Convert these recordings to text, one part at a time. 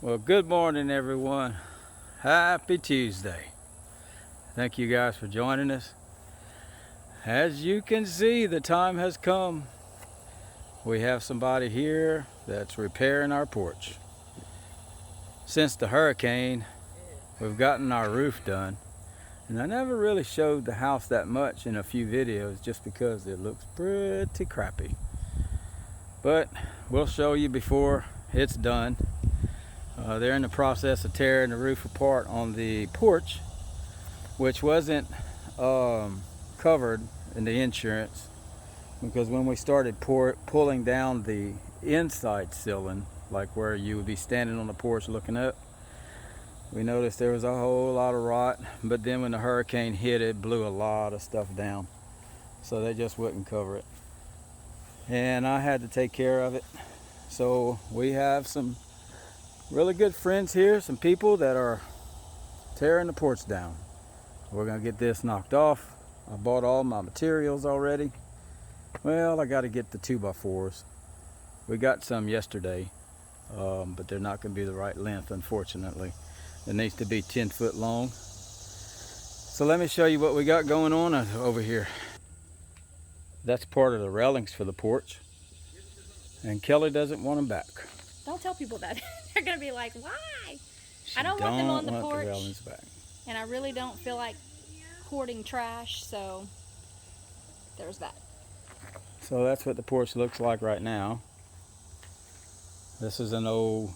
Well, good morning, everyone. Happy Tuesday. Thank you guys for joining us. As you can see, the time has come. We have somebody here that's repairing our porch. Since the hurricane, we've gotten our roof done. And I never really showed the house that much in a few videos just because it looks pretty crappy. But we'll show you before it's done. They're in the process of tearing the roof apart on the porch, which wasn't covered in the insurance, because when we started pulling down the inside ceiling, like where you would be standing on the porch looking up, we noticed there was a whole lot of rot. But then when the hurricane hit, it blew a lot of stuff down, so they just wouldn't cover it, and I had to take care of it. So we have some really good friends here, some people that are tearing the porch down. We're gonna get this knocked off. I bought all my materials already. Well, I got to get the 2x4s. We got some yesterday, but they're not gonna be the right length, unfortunately. It needs to be 10 foot long. So let me show you what we got going on over here. That's part of the railings for the porch, and Kelly doesn't want them back. Don't tell people that. They're gonna be like, why? She I don't want them on the want porch. the railings back. And I really don't feel like hoarding trash, so there's that. So that's what the porch looks like right now. This is an old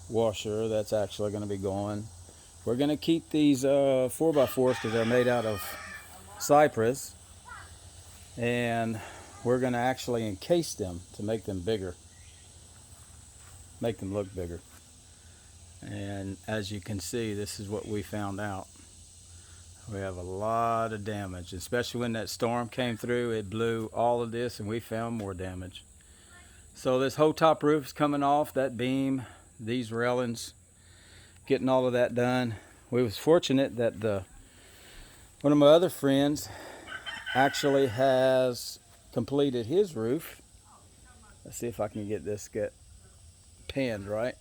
washer that's actually going to be going. We're going to keep these 4x4s because they're made out of cypress, and we're going to actually encase them to make them bigger, make them look bigger. And as you can see, this is what we found out. We have a lot of damage, especially when that storm came through. It blew all of this, and we found more damage. So this whole top roof is coming off, that beam, these railings, getting all of that done. We was fortunate that one of my other friends actually has completed his roof. Let's see if I can get this panned right.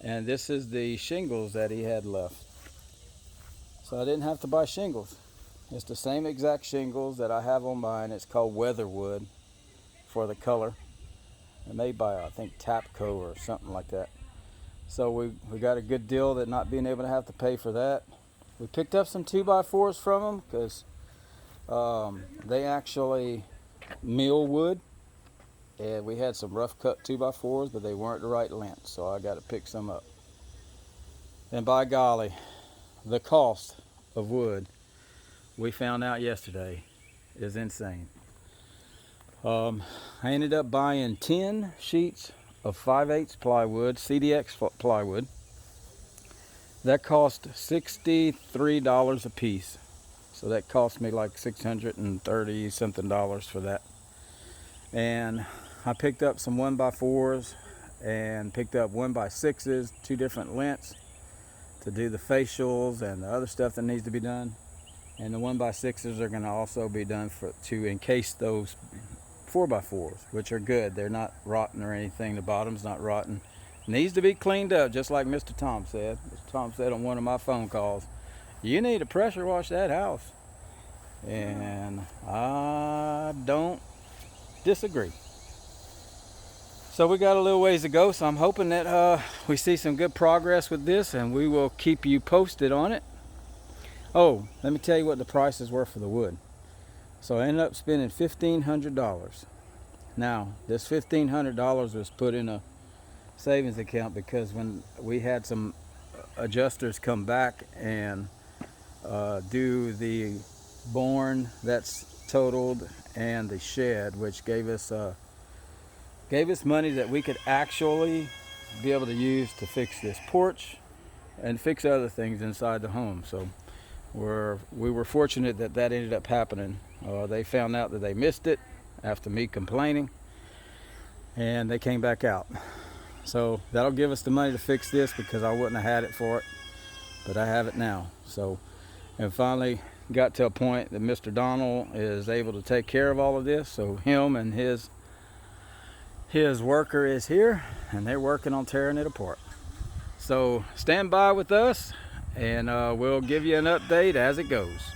And this is the shingles that he had left. So I didn't have to buy shingles. It's the same exact shingles that I have on mine. It's called Weatherwood for the color. They're made by, I think, Tapco or something like that. So we got a good deal that not being able to have to pay for that. We picked up some 2x4s from them because they actually mill wood. And we had some rough cut 2x4s, but they weren't the right length, so I got to pick some up. And by golly, the cost of wood, we found out yesterday, is insane. I ended up buying 10 sheets of 5/8 plywood, CDX plywood. That cost $63 a piece. So that cost me like $630 something for that. And I picked up some 1x4s and picked up 1x6s, 2 different lengths to do the facials and the other stuff that needs to be done. And the 1x6s are going to also be done to encase those 4x4s, which are good. They're not rotten or anything. The bottom's not rotten. Needs to be cleaned up, just like Mr. Tom said. Mr. Tom said on one of my phone calls, you need to pressure wash that house. And I don't disagree. So we got a little ways to go, so I'm hoping that we see some good progress with this, and we will keep you posted on it. Oh, let me tell you what the prices were for the wood. So I ended up spending $1,500. Now, this $1,500 was put in a savings account because when we had some adjusters come back and do the barn that's totaled and the shed, which gave us money that we could actually be able to use to fix this porch and fix other things inside the home. So we were fortunate that ended up happening. They found out that they missed it after me complaining, and they came back out. So that'll give us the money to fix this, because I wouldn't have had it for it, but I have it now. So, and finally got to a point that Mr. Donald is able to take care of all of this. So him and his worker is here, and they're working on tearing it apart. So stand by with us, and we'll give you an update as it goes.